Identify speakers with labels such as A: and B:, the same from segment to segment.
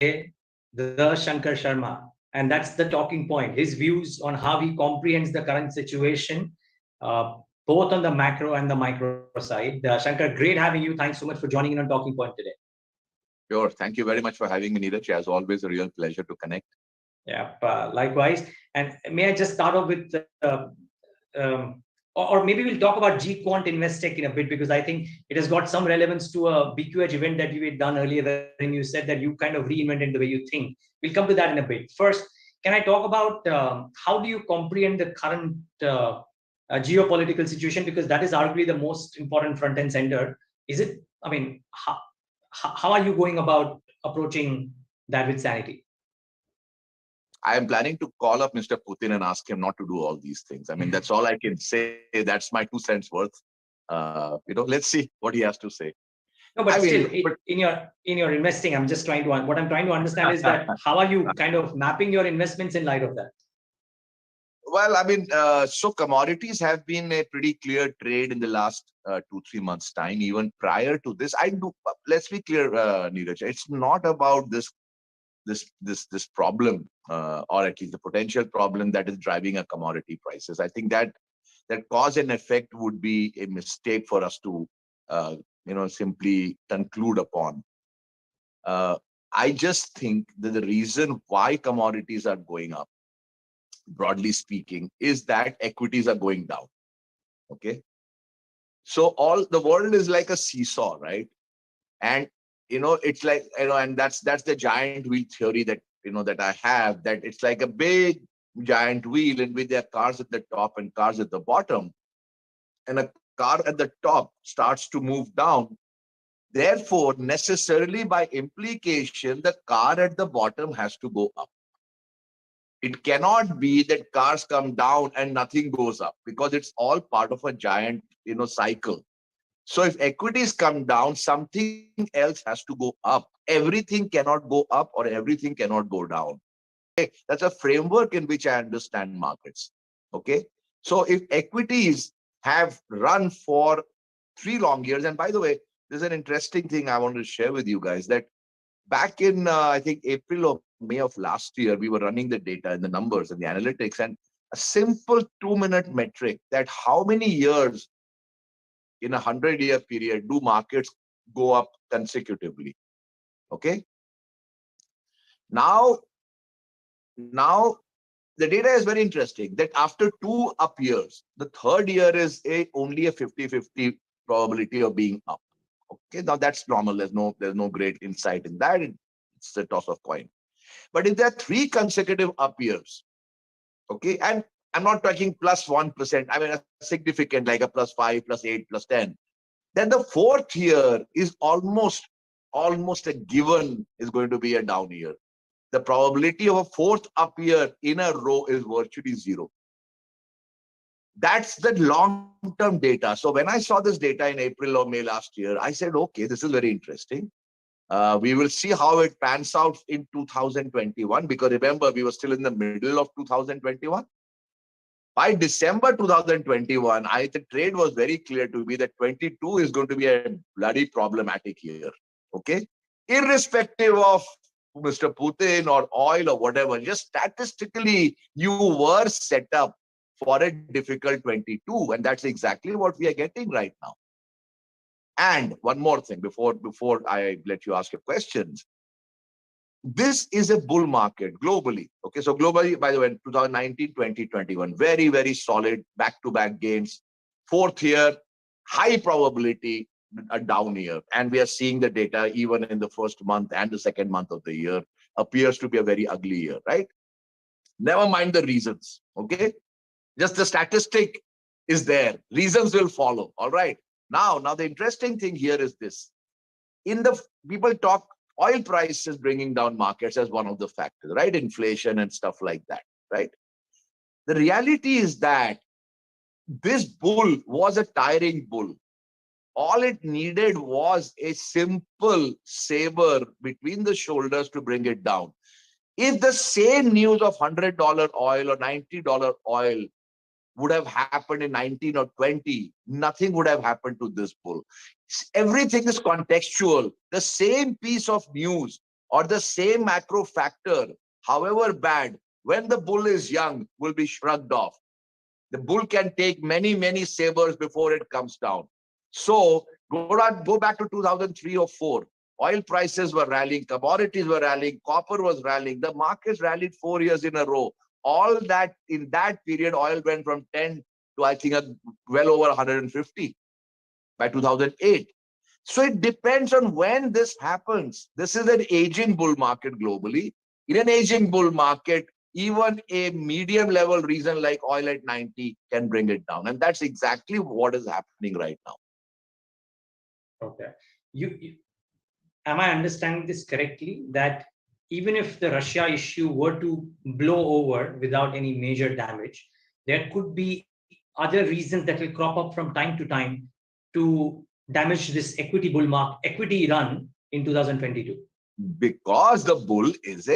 A: the Shankar Sharma, and that's the talking point. His views on how he comprehends the current situation, uh, both on the macro and the micro side. Shankar, great having you. Thanks so much for joining in on Talking Point today.
B: Sure. Thank you very much for having me, Neeraj. As always, a real pleasure to connect.
A: Yeah, likewise. And may I just start off with, um, or maybe we'll talk about G-Quant Investech in a bit, because I think it has got some relevance to a BQH event that you had done earlier, wherein you said that you kind of reinvented the way you think. We'll come to that in a bit. First, can I talk about how do you comprehend the current geopolitical situation? Because that is arguably the most important front and center. Is it? I mean, how are you going about approaching that with sanity?
B: I am planning to call up Mr. Putin and ask him not to do all these things. I mean, that's all I can say. That's my 2 cents worth. Let's see what he has to say.
A: No, but still, in your investing, I'm just trying to what I'm trying to understand is that how are you kind of mapping your investments in light of that?
B: Well, I mean, so commodities have been a pretty clear trade in the last 2-3 months' time. Even prior to this, let's be clear, Neeraj. It's not about this problem, or at least the potential problem that is driving a commodity prices. I think that cause and effect would be a mistake for us to simply conclude upon. I just think that the reason why commodities are going up, broadly speaking, is that equities are going down. Okay, so all the world is like a seesaw, right? And it's like, and that's the giant wheel theory that that I have, that it's like a big giant wheel, and with their cars at the top and cars at the bottom, and a car at the top starts to move down. Therefore, necessarily by implication, the car at the bottom has to go up. It cannot be that cars come down and nothing goes up, because it's all part of a giant cycle. So if equities come down, something else has to go up. Everything cannot go up or everything cannot go down. Okay? That's a framework in which I understand markets. Okay. So if equities have run for 3 long years, and by the way, there's an interesting thing I want to share with you guys, that back in, I think, April or May of last year, we were running the data and the numbers and the analytics, and a simple 2-minute metric, that how many years in a 100-year period do markets go up consecutively. Okay. Now the data is very interesting, that after 2 up years, the third year is only a 50-50 probability of being up. Okay. Now that's normal. There's no great insight in that. It's a toss of coin. But if there are 3 consecutive up years, okay, and I'm not talking plus 1%, I mean a significant, like a +5, +8, +10, then the 4th year is almost a given is going to be a down year. The probability of a 4th up year in a row is virtually 0. That's the long-term data. So when I saw this data in April or May last year, I said, okay, this is very interesting. We will see how it pans out in 2021, because remember, we were still in the middle of 2021. By December 2021, the trade was very clear to me that 22 is going to be a bloody problematic year. Okay, irrespective of Mr. Putin or oil or whatever, just statistically, you were set up for a difficult 22, and that's exactly what we are getting right now. And one more thing before I let you ask your questions. This is a bull market globally. Okay, so globally, by the way, 2019, 2021, very, very solid back-to-back gains. 4th year, high probability, a down year. And we are seeing the data even in the 1st month and the 2nd month of the year appears to be a very ugly year, right? Never mind the reasons, okay? Just the statistic is there. Reasons will follow, all right? Now the interesting thing here is this. People talk oil prices bringing down markets as one of the factors, right? Inflation and stuff like that, right? The reality is that this bull was a tiring bull. All it needed was a simple saber between the shoulders to bring it down. If the same news of $100 oil or $90 oil would have happened in 19 or 20, nothing would have happened to this bull. Everything is contextual. The same piece of news or the same macro factor, however bad, when the bull is young, will be shrugged off. The bull can take many, many sabers before it comes down. So go back to 2003 or 4. Oil prices were rallying, commodities were rallying, copper was rallying. The markets rallied 4 years in a row. All that in that period, oil went from 10 to I think well over 150 by 2008. So it depends on when this happens. This is an aging bull market globally. In an aging bull market, even a medium level reason like oil at 90 can bring it down. And that's exactly what is happening right now.
A: Okay. Am I understanding this correctly? That even if the Russia issue were to blow over without any major damage, there could be other reasons that will crop up from time to time to damage this equity run in 2022.
B: Because the bull is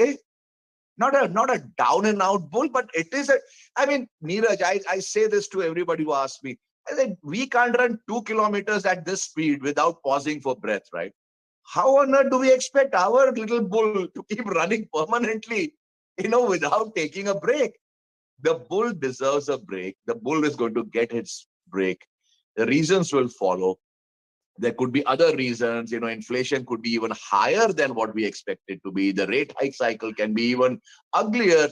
B: not a down and out bull, but it is I mean, Neeraj, I say this to everybody who asks me. I said, we can't run 2 kilometers at this speed without pausing for breath, right? How on earth do we expect our little bull to keep running permanently, without taking a break? The bull deserves a break. The bull is going to get its break. The reasons will follow. There could be other reasons, inflation could be even higher than what we expect it to be. The rate hike cycle can be even uglier.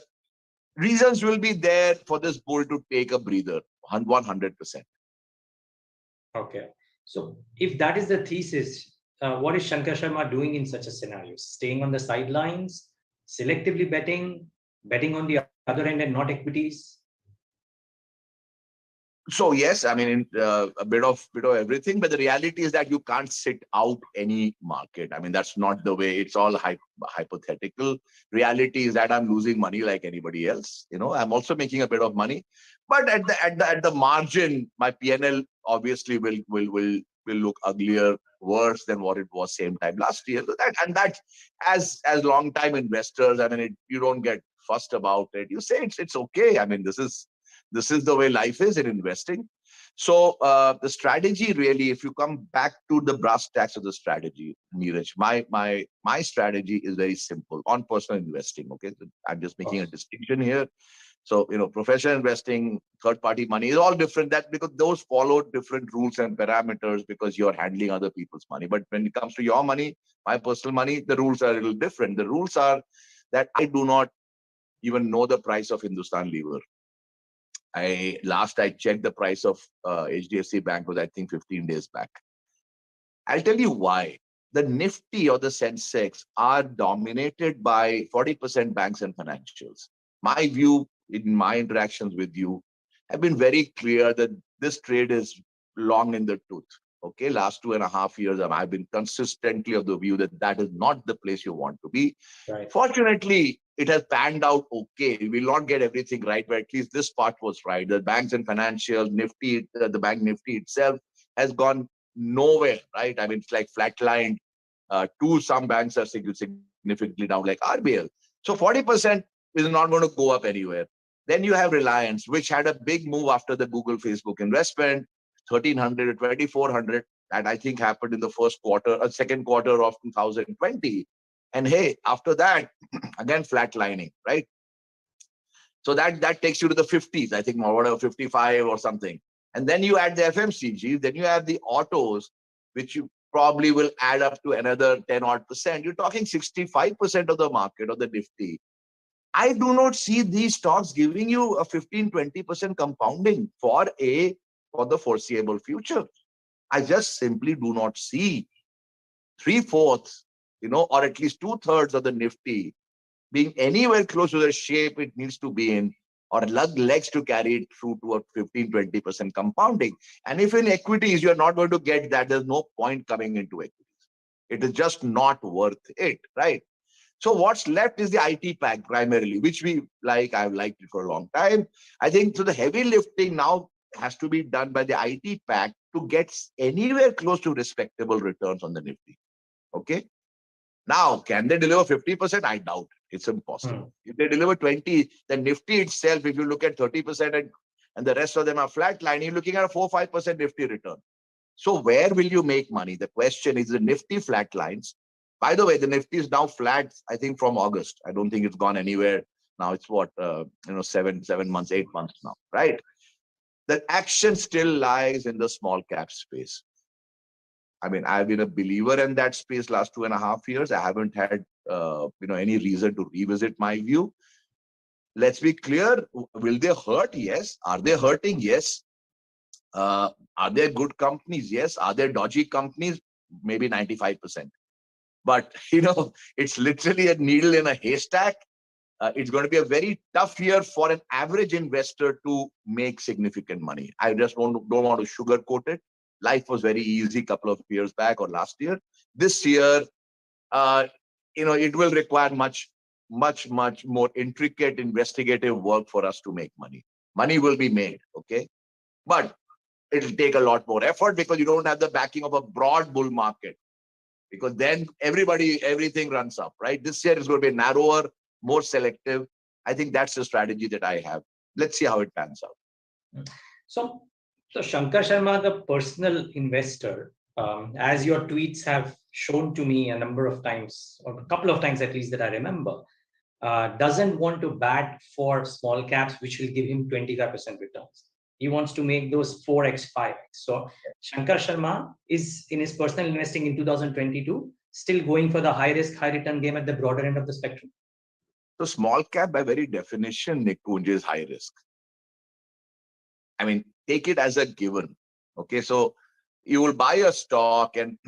B: Reasons will be there for this bull to take a breather, 100%.
A: Okay. So if that is the thesis, what is Shankar Sharma doing in such a scenario? Staying on the sidelines, selectively betting on the other end and not equities?
B: So yes, I mean, a bit of everything, but the reality is that you can't sit out any market. I mean, that's not the way. It's all hypothetical. Reality is that I'm losing money like anybody else. I'm also making a bit of money, but at the margin, my PNL obviously will look uglier, worse than what it was same time last year. So that as long time investors, I mean, you don't get fussed about it. You say it's okay. I mean, this is the way life is in investing. So the strategy really, if you come back to the brass tacks of the strategy, Neeraj, my strategy is very simple on personal investing. Okay, so I'm just making a distinction here. So professional investing, third party money is all different. That because those follow different rules and parameters because you're handling other people's money. But when it comes to your money, my personal money, the rules are a little different. The rules are that I do not even know the price of Hindustan Lever. Last I checked, the price of HDFC Bank was I think 15 days back. I'll tell you why. The Nifty or the Sensex are dominated by 40% banks and financials. My view in my interactions with you have been very clear that this trade is long in the tooth. Okay, last 2.5 years, I've been consistently of the view that is not the place you want to be.
A: Right.
B: Fortunately, it has panned out okay. We will not get everything right, but at least this part was right. The banks and financial Nifty, the bank Nifty itself has gone nowhere, right? I mean, it's like flatlined. Some banks are significantly down, like RBL. So 40% is not going to go up anywhere. Then you have Reliance, which had a big move after the Google Facebook investment, 1,300, 2,400. That I think happened in the second quarter of 2020. And hey, after that, again, flatlining, right? So that takes you to the 50s, I think, or whatever, 55 or something. And then you add the FMCG, then you have the autos, which you probably will add up to another 10 odd percent. You're talking 65% of the market of the Nifty. I do not see these stocks giving you a 15-20% compounding for the foreseeable future. I just simply do not see 3/4, or at least 2/3 of the Nifty being anywhere close to the shape it needs to be in, or legs to carry it through to a 15-20% compounding. And if in equities you're not going to get that, there's no point coming into equities. It is just not worth it, right? So what's left is the IT pack primarily, which I've liked it for a long time. I think so the heavy lifting now has to be done by the IT pack to get anywhere close to respectable returns on the Nifty. Okay. Now, can they deliver 50%? I doubt it. It's impossible. If they deliver 20, the Nifty itself, if you look at 30% and the rest of them are flatline, you're looking at a 4-5% Nifty return. So where will you make money? The question is the Nifty flatlines. By the way, the Nifty is now flat, I think, from August. I don't think it's gone anywhere. Now it's what, 7 months, 8 months now, right? The action still lies in the small cap space. I mean, I've been a believer in that space last 2.5 years. I haven't had, any reason to revisit my view. Let's be clear. Will they hurt? Yes. Are they hurting? Yes. Are there good companies? Yes. Are there dodgy companies? Maybe 95%. But, it's literally a needle in a haystack. It's going to be a very tough year for an average investor to make significant money. I just don't want to sugarcoat it. Life was very easy a couple of years back or last year. This year, it will require much more intricate investigative work for us to make money. Money will be made, okay? But it'll take a lot more effort because you don't have the backing of a broad bull market. Because then everything runs up, right? This year is going to be narrower, more selective. I think that's the strategy that I have. Let's see how it pans out.
A: So Shankar Sharma, the personal investor, as your tweets have shown to me a number of times, or a couple of times at least that I remember, doesn't want to bat for small caps, which will give him 25% returns. He wants to make those 4x, 5x. So Shankar Sharma is, in his personal investing in 2022, still going for the high risk, high return game at the broader end of the spectrum.
B: So small cap, by very definition, Nikunj, is high risk. I mean, take it as a given. Okay, so you will buy a stock and,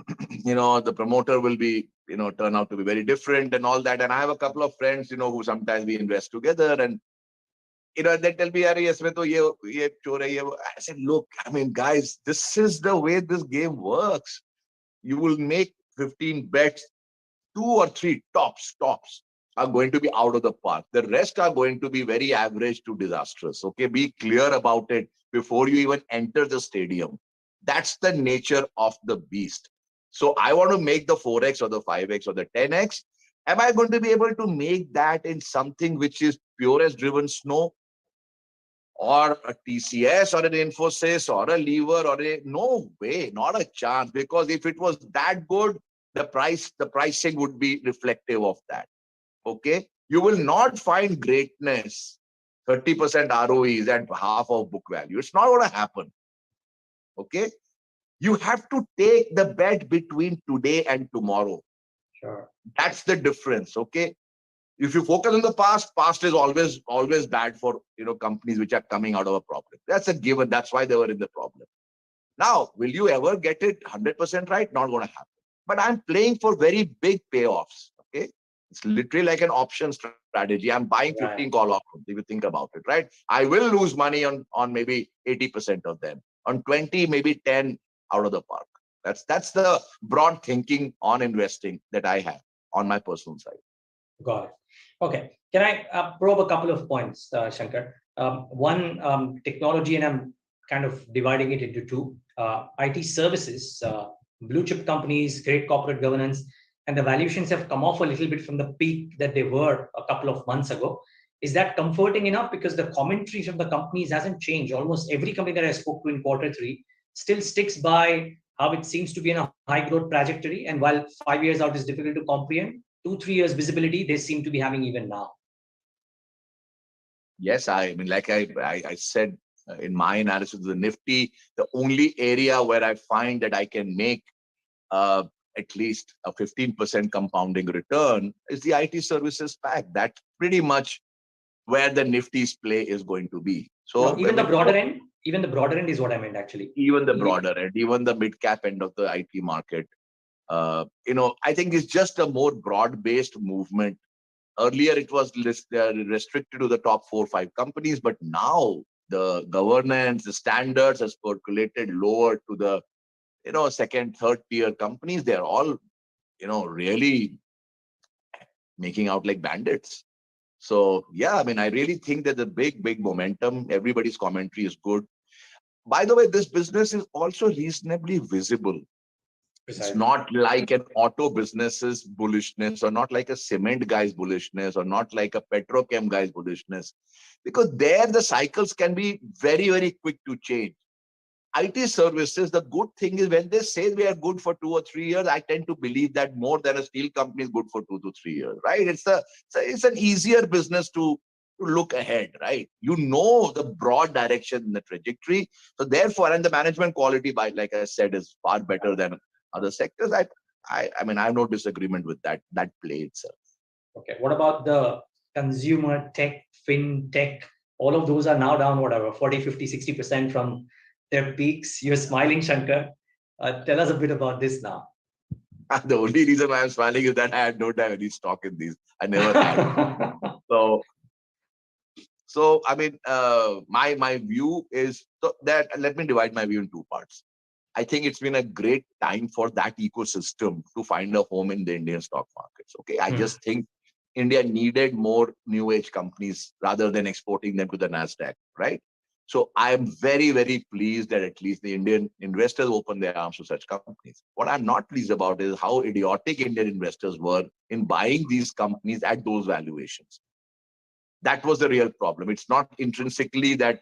B: the promoter will be, turn out to be very different and all that. And I have a couple of friends, who sometimes we invest together and, they tell me, yes, I said, look, I mean, guys, this is the way this game works. You will make 15 bets, 2 or 3 tops are going to be out of the park. The rest are going to be very average to disastrous. Okay, be clear about it before you even enter the stadium. That's the nature of the beast. So I want to make the 4x or the 5x or the 10x. Am I going to be able to make that in something which is pure as driven snow? Or a TCS or an Infosys or a Lever or no way, not a chance. Because if it was that good, the pricing would be reflective of that. Okay, you will not find greatness 30% ROEs at half of book value. It's not going to happen. Okay, you have to take the bet between today and tomorrow.
A: Sure,
B: that's the difference. Okay, if you focus on the past is always bad for companies which are coming out of a problem. That's a given. That's why they were in the problem. Now, will you ever get it 100% right? Not going to happen. But I'm playing for very big payoffs. Okay, it's literally like an option strategy. I'm buying 15 call options. If you think about it, right? I will lose money on maybe 80% of them. On 20, maybe 10 out of the park. That's the broad thinking on investing that I have on my personal side.
A: Got it. Okay. Can I probe a couple of points, Shankar? One, technology, and I'm kind of dividing it into two. IT services, blue chip companies, great corporate governance, and the valuations have come off a little bit from the peak that they were a couple of months ago. Is that comforting enough? Because the commentary from the companies hasn't changed. Almost every company that I spoke to in Q3 still sticks by how it seems to be in a high growth trajectory. And while 5 years out is difficult to comprehend, 2-3 years visibility they seem to be having even now.
B: Yes, I mean, like I said in my analysis of the Nifty, the only area where I find that I can make at least a 15% compounding return is the IT services pack. That's pretty much where the Nifty's play is going to be. So
A: no, even the broader end is what I meant actually.
B: Even the broader end, even the mid cap end of the IT market. I think it's just a more broad-based movement. Earlier, it was restricted to the top 4 or 5 companies, but now the governance, the standards has percolated lower to the, second, third tier companies. They're all, really making out like bandits. So, yeah, I mean, I really think that the big momentum, everybody's commentary is good. By the way, this business is also reasonably visible. Precisely. It's not like an auto business's bullishness, or not like a cement guy's bullishness, or not like a petrochem guy's bullishness, because there the cycles can be very, very quick to change. IT services, the good thing is when they say we are good for 2 or 3 years, I tend to believe that more than a steel company is good for 2 to 3 years, right? It's an easier business to look ahead, right? You know the broad direction, the trajectory. So therefore, and the management quality, by like I said, is far better than other sectors. I mean, I have no disagreement with that play itself.
A: Okay. What about the consumer tech, fintech? All of those are now down, whatever, 40, 50, 60% from their peaks. You're smiling, Shankar. Tell us a bit about this now.
B: The only reason why I'm smiling is that I don't have any stock in these. I never had. So, I mean, my view is that, let me divide my view in two parts. I think it's been a great time for that ecosystem to find a home in the Indian stock markets. Okay, I just think India needed more new age companies rather than exporting them to the Nasdaq, right? So I am very, very pleased that at least the Indian investors open their arms to such companies. What I'm not pleased about is how idiotic Indian investors were in buying these companies at those valuations. That was the real problem. It's not intrinsically that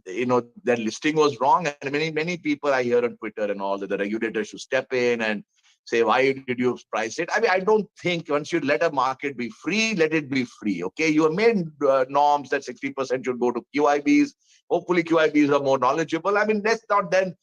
B: their listing was wrong, and many people I hear on Twitter and all that the regulators should step in and say, why did you price it? I mean, I don't think once you let a market be free, let it be free. Okay, you have made norms that 60% should go to QIBs. Hopefully QIBs are more knowledgeable. I mean, let's not then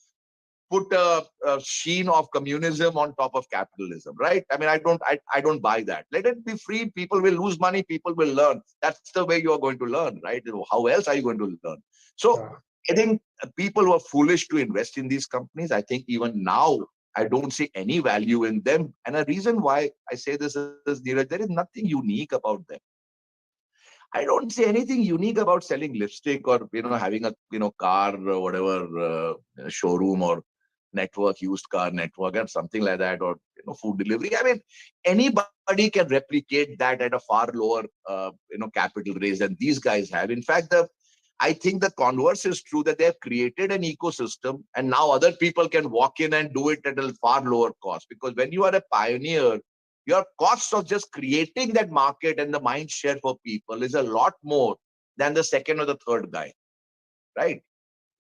B: put a sheen of communism on top of capitalism, right? I mean, I don't buy that. Let it be free. People will lose money. People will learn. That's the way you are going to learn, right? How else are you going to learn? So I think people who are foolish to invest in these companies, I think even now, I don't see any value in them. And a reason why I say this is, Neeraj, there is nothing unique about them. I don't see anything unique about selling lipstick or, having a, car or whatever, showroom or network, used car network and something like that, or, food delivery. I mean, anybody can replicate that at a far lower, capital raise than these guys have. In fact, I think the converse is true, that they have created an ecosystem and now other people can walk in and do it at a far lower cost. Because when you are a pioneer, your costs of just creating that market and the mind share for people is a lot more than the second or the third guy, right?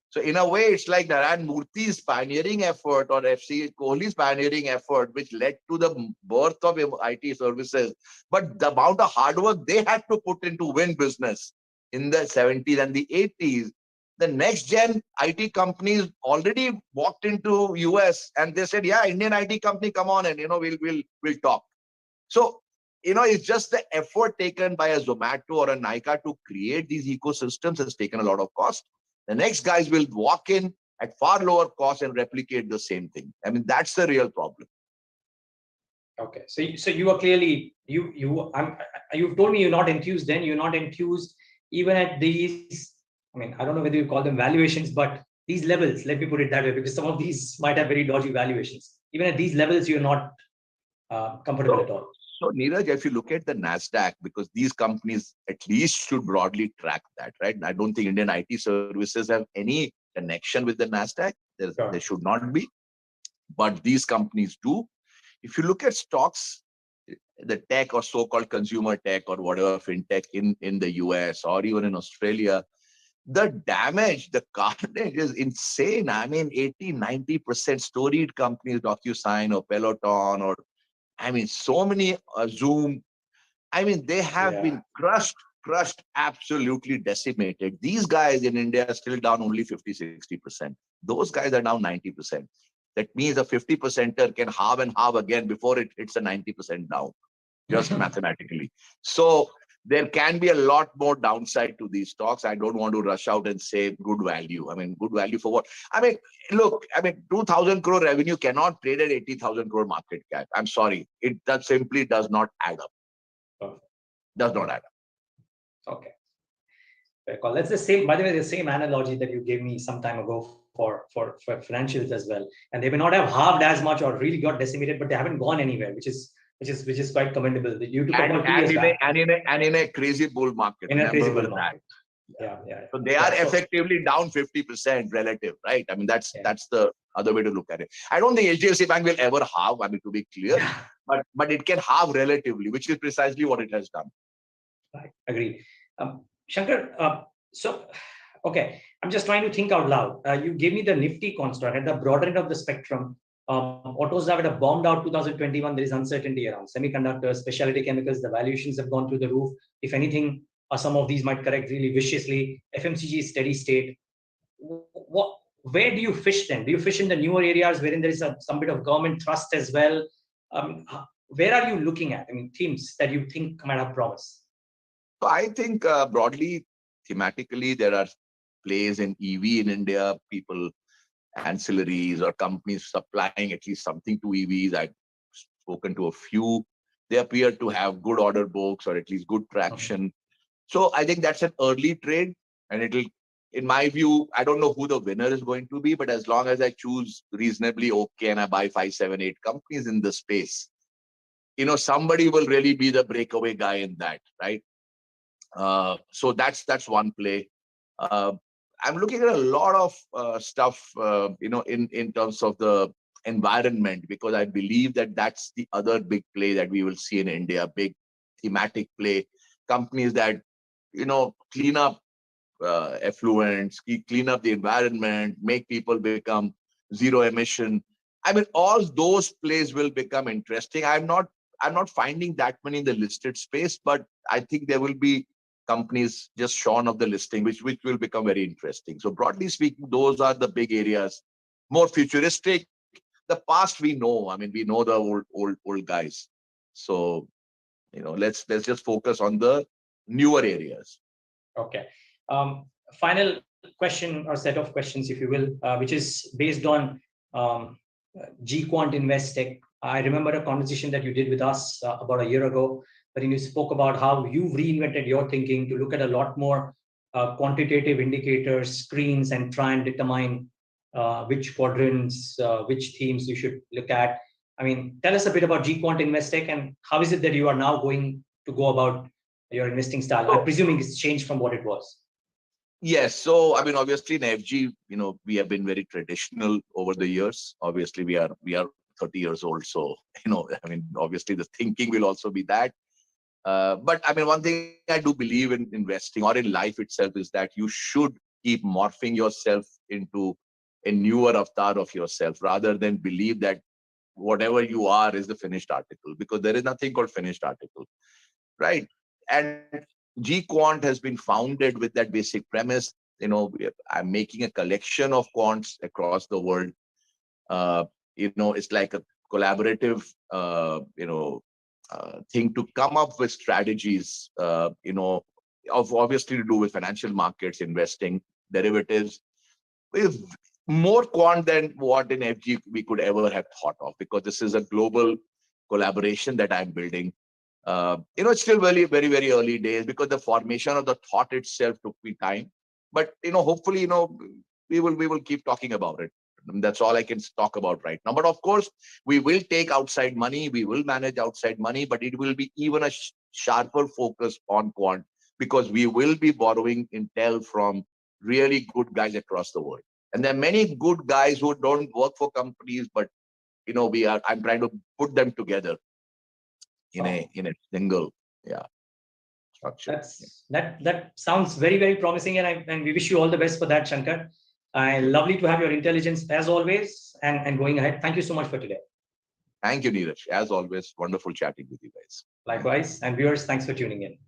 B: So in a way, it's like Narayan Murthy's pioneering effort or FC Kohli's pioneering effort, which led to the birth of IT services. But the amount of hard work they had to put into win business in the 70s and the 80s, the next gen IT companies already walked into US and they said, yeah, Indian IT company, come on, and we'll talk. So, it's just the effort taken by a Zomato or a Nykaa to create these ecosystems has taken a lot of cost. The next guys will walk in at far lower cost and replicate the same thing. I mean, that's the real problem.
A: Okay, so you are clearly you've told me you're not enthused. Then you're not enthused even at these. I mean, I don't know whether you call them valuations, but these levels. Let me put it that way, because some of these might have very dodgy valuations. Even at these levels, you're not comfortable at all.
B: So, Neeraj, if you look at the Nasdaq, because these companies at least should broadly track that, right? I don't think Indian IT services have any connection with the Nasdaq. There should not be, but these companies do. If you look at stocks, the tech or so-called consumer tech or whatever fintech in the US or even in Australia, the damage, the carnage is insane. I mean, 80-90% storied companies, DocuSign or Peloton, or I mean, so many Zoom. I mean, they have been crushed, absolutely decimated. These guys in India are still down only 50-60%. Those guys are down 90%. That means a 50%er can halve and halve again before it hits a 90% down, just mathematically. So there can be a lot more downside to these stocks. I don't want to rush out and say good value. I mean, good value for what? I mean, look, 2,000 crore revenue cannot trade at 80,000 crore market cap. I'm sorry. That simply does not add up. Does not add up.
A: Okay. That's the same, by the way, the same analogy that you gave me some time ago for financials as well. And they may not have halved as much or really got decimated, but they haven't gone anywhere, which is quite commendable. You took about 2 years back.
B: And in a crazy bull market.
A: In a crazy bull market. Yeah.
B: So they are effectively down 50% relative, right? I mean, that's the other way to look at it. I don't think HDFC Bank will ever halve, I mean, to be clear, but it can halve relatively, which is precisely what it has done.
A: Right. Agreed. Shankar, so Okay, I'm just trying to think out loud. You gave me the Nifty construct at the broader end of the spectrum. Autos have bombed out 2021. There is uncertainty around semiconductors, specialty chemicals. The valuations have gone through the roof. If anything, some of these might correct really viciously. FMCG is steady state. What? Where do you fish then? Do you fish in the newer areas wherein there is some bit of government thrust as well? Where are you looking at? I mean, themes that you think might have promise.
B: So I think broadly, thematically, there are plays in EV in India, people, ancillaries or companies supplying at least something to EVs. I've spoken to a few. They appear to have good order books or at least good traction. So I think that's an early trade, and it'll, in my view, I don't know who the winner is going to be, but as long as I choose reasonably okay and I buy 5, 7, 8 companies in the space, somebody will really be the breakaway guy in that, right? So that's one play. I'm looking at a lot of stuff, in terms of the environment, because I believe that that's the other big play that we will see in India, big thematic play, companies that, clean up effluents, clean up the environment, make people become zero emission. I mean, all those plays will become interesting. I'm not finding that many in the listed space, but I think there will be companies just shorn of the listing, which will become very interesting. So broadly speaking, those are the big areas. More futuristic. The past we know. I mean, we know the old guys. So let's just focus on the newer areas.
A: Okay. Final question or set of questions, if you will, which is based on G-Quant Investech. I remember a conversation that you did with us about a year ago, wherein you spoke about how you've reinvented your thinking to look at a lot more quantitative indicators, screens, and try and determine which quadrants, which themes you should look at. I mean, tell us a bit about G-Quant Investech and how is it that you are now going to go about your investing style? I'm presuming it's changed from what it was.
B: Yes. So, I mean, obviously in FG, we have been very traditional over the years. Obviously, we are 30 years old. So, I mean, obviously the thinking will also be that. But I mean, one thing I do believe in investing or in life itself is that you should keep morphing yourself into a newer avatar of yourself rather than believe that whatever you are is the finished article, because there is nothing called finished article, right? And GQuant has been founded with that basic premise. I'm making a collection of quants across the world. It's like a collaborative, thing to come up with strategies, of obviously to do with financial markets, investing, derivatives, with more quant than what in FG we could ever have thought of, because this is a global collaboration that I'm building. It's still very, very, very early days because the formation of the thought itself took me time. But hopefully, we will keep talking about it. That's all I can talk about right now. But of course, we will take outside money, we will manage outside money, but it will be even a sharper focus on quant, because we will be borrowing intel from really good guys across the world. And there are many good guys who don't work for companies, but I'm trying to put them together in a single structure.
A: That sounds very, very promising, and we wish you all the best for that, Shankar. Lovely to have your intelligence as always, and going ahead. Thank you so much for today.
B: Thank you, Neeraj. As always, wonderful chatting with you guys.
A: Likewise, and viewers, thanks for tuning in.